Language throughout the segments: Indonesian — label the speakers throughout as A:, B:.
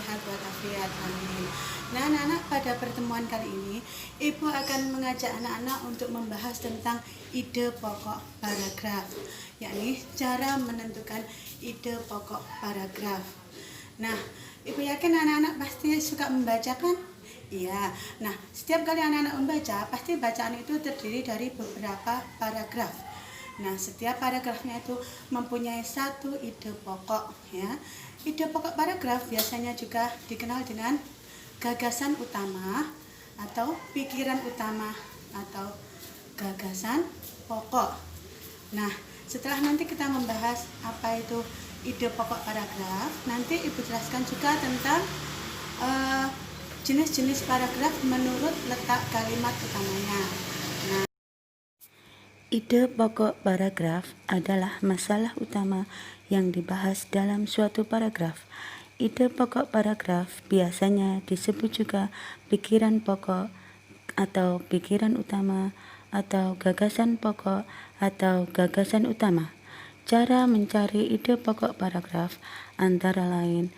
A: sehat walafiat, amin. Nah anak-anak, pada pertemuan kali ini Ibu akan mengajak anak-anak untuk membahas tentang ide pokok paragraf, yakni cara menentukan ide pokok paragraf. Nah, Ibu yakin anak-anak pasti suka membaca kan? Iya. Nah, setiap kali anak-anak membaca, pasti bacaan itu terdiri dari beberapa paragraf. Nah, setiap paragrafnya itu mempunyai satu ide pokok, ya. Ide pokok paragraf biasanya juga dikenal dengan gagasan utama atau pikiran utama atau gagasan pokok. Nah, setelah nanti kita membahas apa itu ide pokok paragraf, nanti Ibu jelaskan juga tentang jenis-jenis paragraf menurut letak kalimat utamanya. Nah, ide pokok paragraf adalah masalah utama yang dibahas dalam suatu paragraf. Ide pokok paragraf biasanya disebut juga pikiran pokok atau pikiran utama atau gagasan pokok atau gagasan utama. Cara mencari ide pokok paragraf antara lain: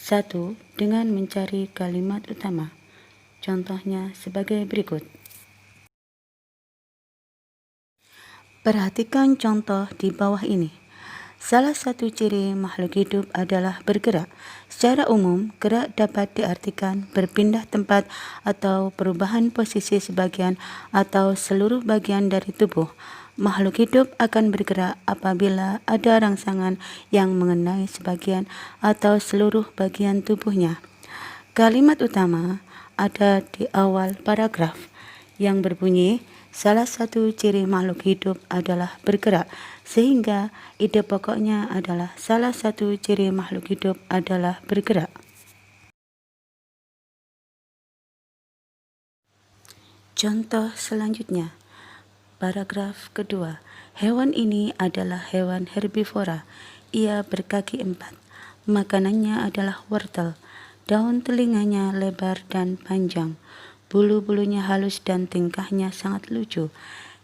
A: 1. Dengan mencari kalimat utama. Contohnya sebagai berikut. Perhatikan contoh di bawah ini. Salah satu ciri makhluk hidup adalah bergerak. Secara umum, gerak dapat diartikan berpindah tempat atau perubahan posisi sebagian atau seluruh bagian dari tubuh. Makhluk hidup akan bergerak apabila ada rangsangan yang mengenai sebagian atau seluruh bagian tubuhnya. Kalimat utama ada di awal paragraf yang berbunyi, salah satu ciri makhluk hidup adalah bergerak, sehingga ide pokoknya adalah salah satu ciri makhluk hidup adalah bergerak. Contoh selanjutnya, paragraf kedua. Hewan ini adalah hewan herbivora. Ia berkaki 4. Makanannya adalah wortel. Daun telinganya lebar dan panjang. Bulu-bulunya halus dan tingkahnya sangat lucu.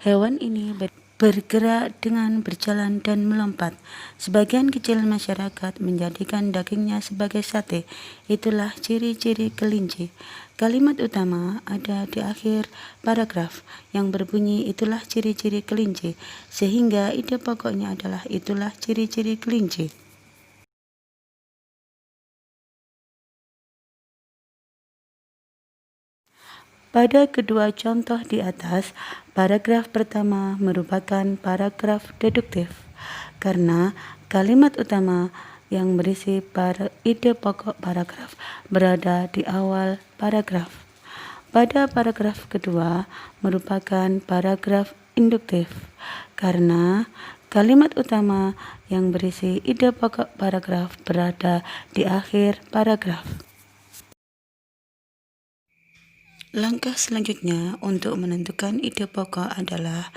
A: Hewan ini bergerak dengan berjalan dan melompat. Sebagian kecil masyarakat menjadikan dagingnya sebagai sate. Itulah ciri-ciri kelinci. Kalimat utama ada di akhir paragraf yang berbunyi itulah ciri-ciri kelinci, sehingga ide pokoknya adalah itulah ciri-ciri kelinci. Pada kedua contoh di atas, paragraf pertama merupakan paragraf deduktif karena kalimat utama yang berisi ide pokok paragraf berada di awal paragraf. Pada paragraf kedua merupakan paragraf induktif karena kalimat utama yang berisi ide pokok paragraf berada di akhir paragraf. Langkah selanjutnya untuk menentukan ide pokok adalah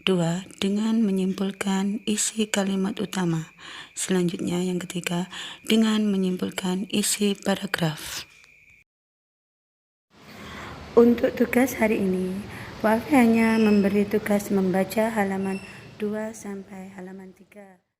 A: 2. Dengan menyimpulkan isi kalimat utama. Selanjutnya yang ketiga, dengan menyimpulkan isi paragraf. Untuk tugas hari ini, Bu Afi hanya memberi tugas membaca halaman 2 sampai halaman 3.